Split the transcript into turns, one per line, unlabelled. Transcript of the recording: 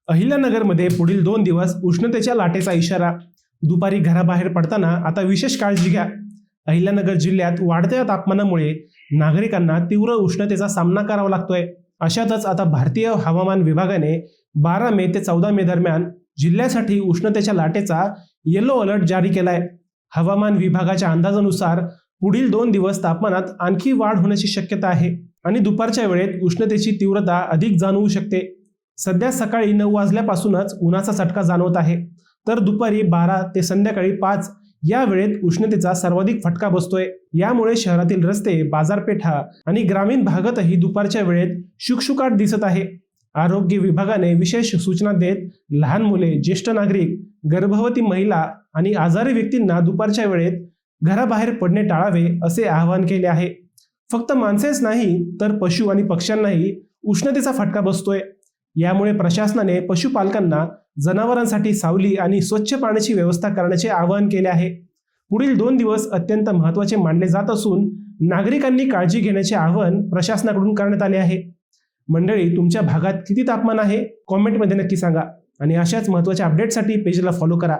अहिल्यानगरमध्ये पुढील 2 दिवस उष्णतेच्या लाटेचा इशारा. दुपारी घराबाहेर पडताना आता विशेष काळजी घ्या. अहिल्यानगर जिल्ह्यात वाढत्या तापमानामुळे नागरिकांना तीव्र उष्णतेचा सामना करावा लागतोय. अशातच आता भारतीय हवामान विभागाने 12 मे ते 14 मे दरम्यान जिल्ह्यासाठी उष्णतेच्या लाटेचा येलो अलर्ट जारी केलाय. हवामान विभागाच्या अंदाजानुसार पुढील 2 दिवस तापमानात आणखी वाढ होण्याची शक्यता आहे आणि दुपारच्या वेळेत उष्णतेची तीव्रता अधिक जाणवू शकते. सध्या सकाळी 9 वाजल्यापासूनच उन्हाचा चटका जाणवत आहे, तर दुपारी 12 ते संध्याकाळी 5 या वेळेत उष्णतेचा सर्वाधिक फटका बसतोय. यामुळे शहरातील रस्ते, बाजारपेठा आणि ग्रामीण भागातही दुपारच्या वेळेत शुकशुकाट दिसत आहे. आरोग्य विभागाने विशेष सूचना देत लहान मुले, ज्येष्ठ नागरिक, गर्भवती महिला आणि आजारी व्यक्तींना दुपारच्या वेळेत घराबाहेर पडणे टाळावे असे आवाहन केले आहे. फक्त माणसेच नाही तर पशु आणि पक्ष्यांनाही उष्णतेचा फटका बसतोय. यामुळे प्रशासनाने पशुपालकांना जनावरांसाठी सावली आणि स्वच्छ पाण्याची व्यवस्था करण्याचे आवाहन केले आहे. पुढील 2 दिवस अत्यंत महत्त्वाचे मानले जात असून नागरिकांनी काळजी घेण्याचे आवाहन प्रशासनाकडून करण्यात आले आहे. मंडळी, तुमच्या भागात किती तापमान आहे कॉमेंटमध्ये नक्की सांगा आणि अशाच महत्त्वाच्या अपडेटसाठी पेजला फॉलो करा.